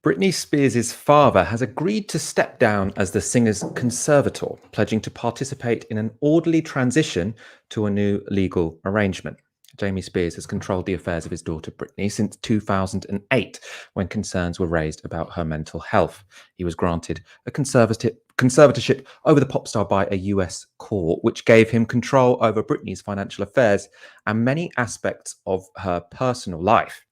Britney Spears' father has agreed to step down as the singer's conservator, pledging to participate in an orderly transition to a new legal arrangement. Jamie Spears has controlled the affairs of his daughter Britney since 2008, when concerns were raised about her mental health. He was granted a conservatorship over the pop star by a US court, which gave him control over Britney's financial affairs and many aspects of her personal life.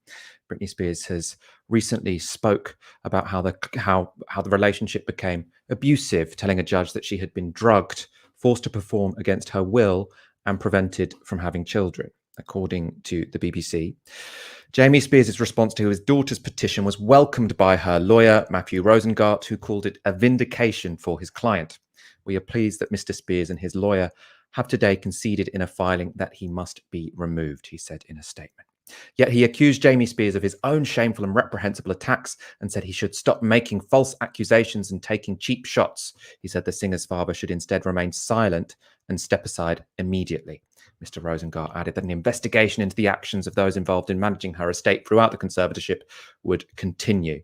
Britney Spears has recently spoke about how the relationship became abusive, telling a judge that she had been drugged, forced to perform against her will, and prevented from having children, according to the BBC. Jamie Spears' response to his daughter's petition was welcomed by her lawyer, Matthew Rosengart, who called it a vindication for his client. We are pleased that Mr. Spears and his lawyer have today conceded in a filing that he must be removed, he said in a statement. Yet he accused Jamie Spears of his own shameful and reprehensible attacks and said he should stop making false accusations and taking cheap shots. He said the singer's father should instead remain silent and step aside immediately. Mr. Rosengart added that an investigation into the actions of those involved in managing her estate throughout the conservatorship would continue.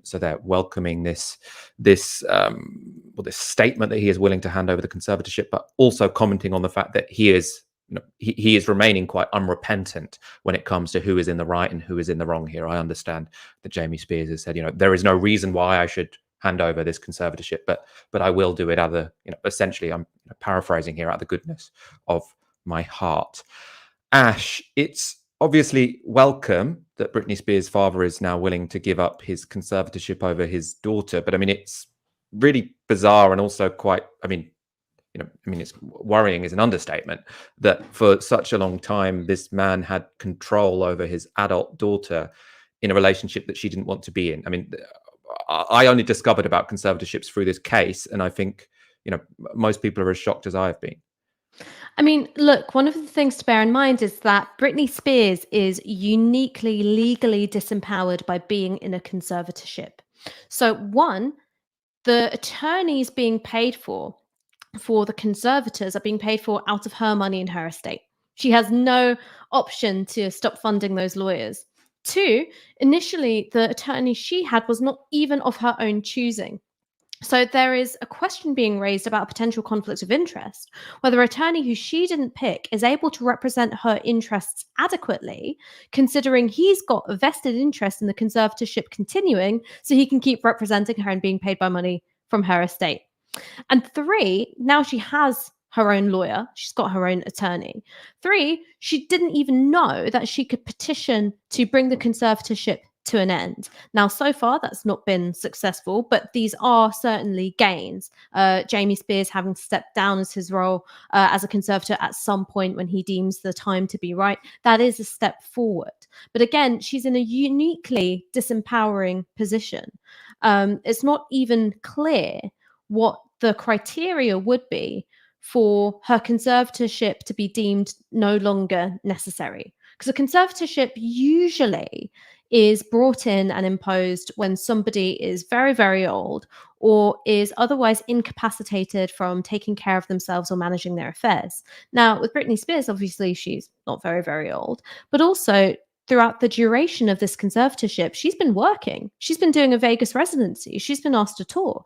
So they're welcoming this statement that he is willing to hand over the conservatorship, but also commenting on the fact that he is remaining quite unrepentant when it comes to who is in the right and who is in the wrong here. I understand that Jamie Spears has said, there is no reason why I should hand over this conservatorship, but I will do it out of essentially, I'm paraphrasing here, out of the goodness of my heart. Ash, it's obviously welcome that Britney Spears' father is now willing to give up his conservatorship over his daughter, but it's really bizarre and also quite, it's worrying is an understatement that for such a long time, this man had control over his adult daughter in a relationship that she didn't want to be in. I only discovered about conservatorships through this case, and I think, most people are as shocked as I have been. Look, one of the things to bear in mind is that Britney Spears is uniquely legally disempowered by being in a conservatorship. So one, the attorneys being paid for the conservators are being paid for out of her money in her estate. She has no option to stop funding those lawyers. Two, initially, the attorney she had was not even of her own choosing. So there is a question being raised about a potential conflict of interest, whether an attorney who she didn't pick is able to represent her interests adequately, considering he's got a vested interest in the conservatorship continuing, so he can keep representing her and being paid by money from her estate. And 3, now she has her own lawyer. She's got her own attorney. 3, she didn't even know that she could petition to bring the conservatorship to an end. Now, so far, that's not been successful, but these are certainly gains. Jamie Spears having stepped down as his role as a conservator at some point when he deems the time to be right, that is a step forward. But again, she's in a uniquely disempowering position. It's not even clear what the criteria would be for her conservatorship to be deemed no longer necessary. Because a conservatorship usually is brought in and imposed when somebody is very, very old or is otherwise incapacitated from taking care of themselves or managing their affairs. Now, with Britney Spears, obviously, she's not very, very old, but also throughout the duration of this conservatorship, she's been working. She's been doing a Vegas residency. She's been asked to tour.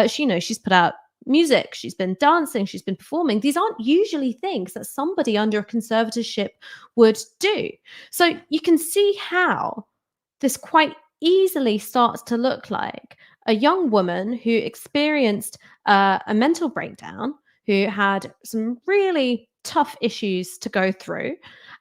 She's put out music, she's been dancing, she's been performing. These aren't usually things that somebody under a conservatorship would do. So you can see how this quite easily starts to look like a young woman who experienced a mental breakdown, who had some really tough issues to go through.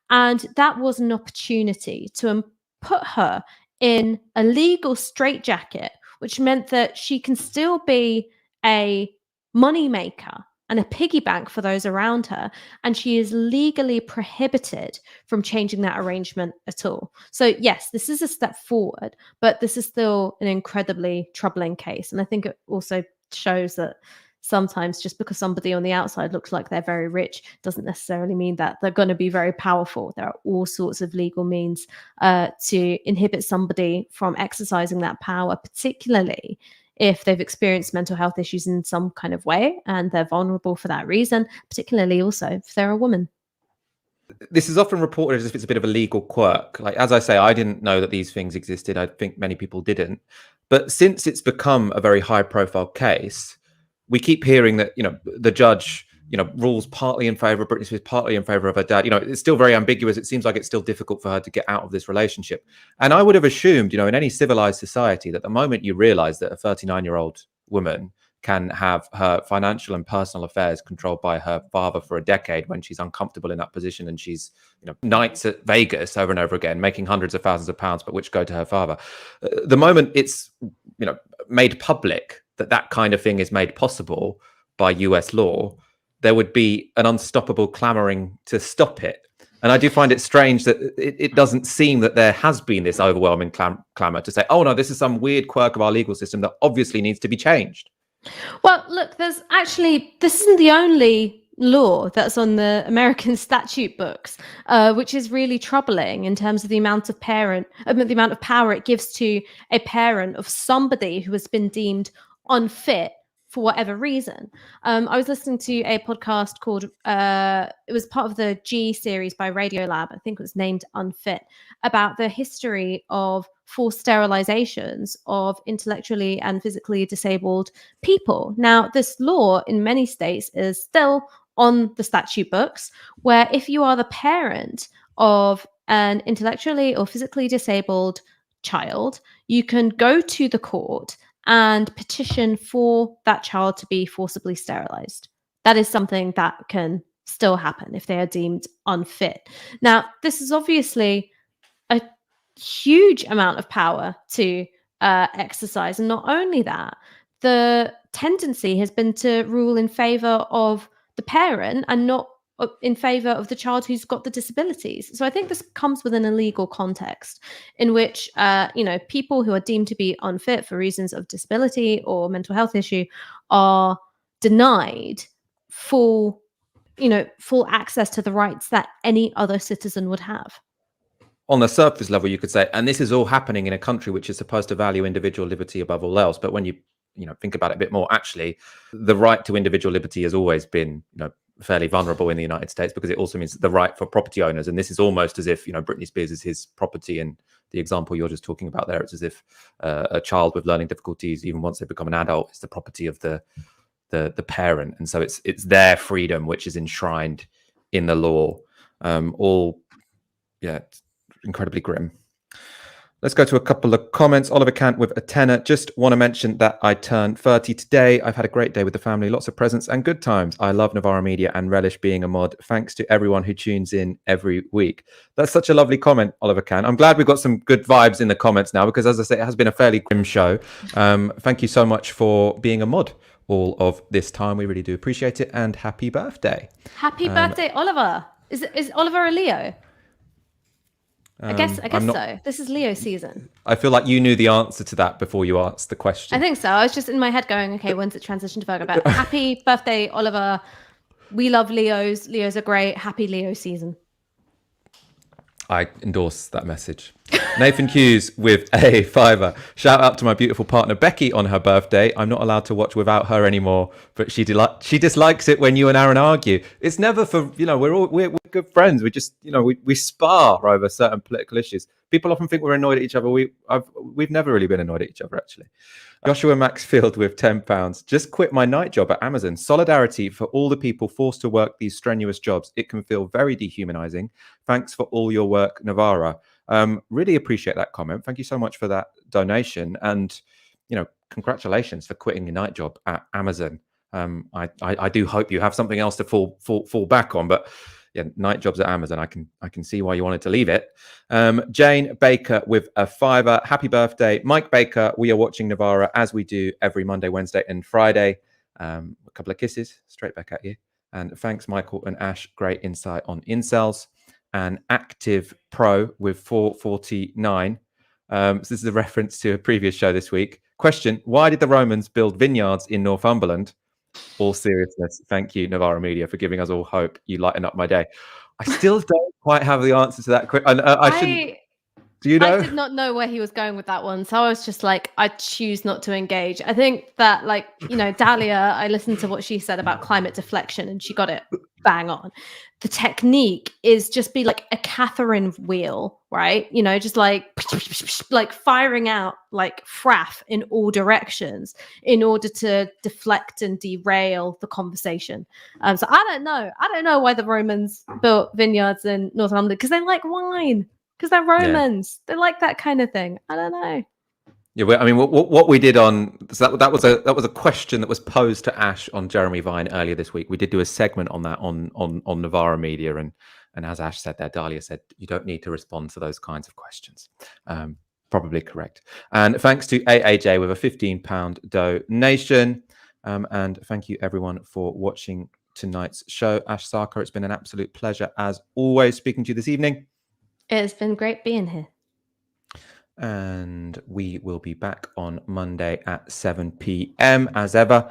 And that was an opportunity to put her in a legal straitjacket, which meant that she can still be a moneymaker and a piggy bank for those around her. And she is legally prohibited from changing that arrangement at all. So yes, this is a step forward, but this is still an incredibly troubling case. And I think it also shows that sometimes just because somebody on the outside looks like they're very rich doesn't necessarily mean that they're going to be very powerful. There are all sorts of legal means to inhibit somebody from exercising that power, particularly if they've experienced mental health issues in some kind of way and they're vulnerable for that reason, particularly also if they're a woman. This is often reported as if it's a bit of a legal quirk. Like, as I say, I didn't know that these things existed. I think many people didn't. But since it's become a very high profile case, we keep hearing that, the judge, rules partly in favor of Britney Spears, partly in favor of her dad. It's still very ambiguous. It seems like it's still difficult for her to get out of this relationship. And I would have assumed, in any civilized society, that the moment you realize that a 39-year-old woman can have her financial and personal affairs controlled by her father for a decade when she's uncomfortable in that position, and she's, nights at Vegas over and over again, making hundreds of thousands of pounds, but which go to her father. The moment it's, made public that kind of thing is made possible by US law, there would be an unstoppable clamoring to stop it. And I do find it strange that it doesn't seem that there has been this overwhelming clamor to say, oh no, this is some weird quirk of our legal system that obviously needs to be changed. Well, look, this isn't the only law that's on the American statute books, which is really troubling in terms of the amount of power it gives to a parent of somebody who has been deemed unfit for whatever reason. I was listening to a podcast called, it was part of the G series by Radiolab, I think it was named Unfit, about the history of forced sterilizations of intellectually and physically disabled people. Now, this law in many states is still on the statute books, where if you are the parent of an intellectually or physically disabled child, you can go to the court and petition for that child to be forcibly sterilized. That is something that can still happen if they are deemed unfit. Now, this is obviously a huge amount of power to exercise. And not only that, the tendency has been to rule in favor of the parent and not in favor of the child who's got the disabilities. So I think this comes within a legal context in which, people who are deemed to be unfit for reasons of disability or mental health issue are denied full access to the rights that any other citizen would have. On the surface level, you could say, and this is all happening in a country which is supposed to value individual liberty above all else. But when you think about it a bit more, actually, the right to individual liberty has always been, fairly vulnerable in the United States, because it also means the right for property owners. And this is almost as if, Britney Spears is his property. And the example you're just talking about there, it's as if a child with learning difficulties, even once they become an adult, is the property of the parent. And so it's their freedom which is enshrined in the law. It's incredibly grim. Let's go to a couple of comments. Oliver Kant with a tenner. Just want to mention that I turned 30 today. I've had a great day with the family, lots of presents and good times. I love Novara Media and relish being a mod. Thanks to everyone who tunes in every week. That's such a lovely comment, Oliver Kant. I'm glad we've got some good vibes in the comments now, because as I say, it has been a fairly grim show. Thank you so much for being a mod all of this time. We really do appreciate it. And happy birthday. Happy birthday, Oliver. Is Oliver a Leo? I guess so. This is Leo season. I feel like you knew the answer to that before you asked the question. I think so. I was just in my head going, okay, when's it transition to Virgo? But happy birthday, Oliver. We love Leos. Leos are great. Happy Leo season. I endorse that message. Nathan Hughes with a $5. Shout out to my beautiful partner Becky on her birthday. I'm not allowed to watch without her anymore, but she dislikes it when you and Aaron argue. It's never for, we're good friends. We just, we spar over certain political issues. People often think we're annoyed at each other. We've never really been annoyed at each other, actually. Joshua Maxfield with £10. Just quit my night job at Amazon. Solidarity for all the people forced to work these strenuous jobs. It can feel very dehumanizing. Thanks for all your work, Novara. Really appreciate that comment. Thank you so much for that donation. And, congratulations for quitting your night job at Amazon. I do hope you have something else to fall back on, but yeah, night jobs at Amazon, I can see why you wanted to leave it. Jane Baker with a $5. Happy birthday, Mike Baker. We are watching Novara as we do every Monday, Wednesday, and Friday. A couple of kisses straight back at you. And thanks, Michael and Ash. Great insight on incels. And Active Pro with 449. So this is a reference to a previous show this week. Question: why did the Romans build vineyards in Northumberland? All seriousness, thank you, Novara Media, for giving us all hope. You lighten up my day. I still don't quite have the answer to that question. I shouldn't. Do you know? I did not know where he was going with that one, so I was just like, I choose not to engage. I think that, Dahlia, I listened to what she said about climate deflection, and she got it bang on. The technique is just be like a Catherine wheel, right? Just like firing out like fraff in all directions in order to deflect and derail the conversation. So I don't know why the Romans built vineyards in Northumberland, because they like wine. Because they're Romans. Yeah. They like that kind of thing. I don't know. Yeah, what we did on that was a question that was posed to Ash on Jeremy Vine earlier this week. We did do a segment on that on Novara Media, and as Ash said there, Dahlia said you don't need to respond to those kinds of questions. Probably correct. And thanks to AAJ with a £15 donation. And thank you everyone for watching tonight's show. Ash, Sarkar, it's been an absolute pleasure as always speaking to you this evening. It's been great being here. And we will be back on Monday at 7 p.m. as ever.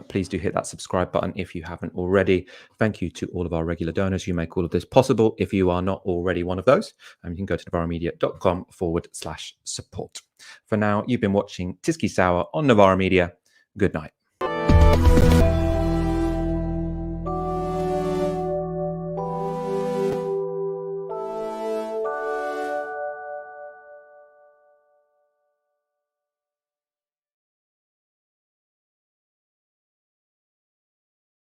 Please do hit that subscribe button if you haven't already. Thank you to all of our regular donors. You make all of this possible. If you are not already one of those, you can go to novaramedia.com/support. For now, you've been watching Tysky Sour on Novara Media. Good night.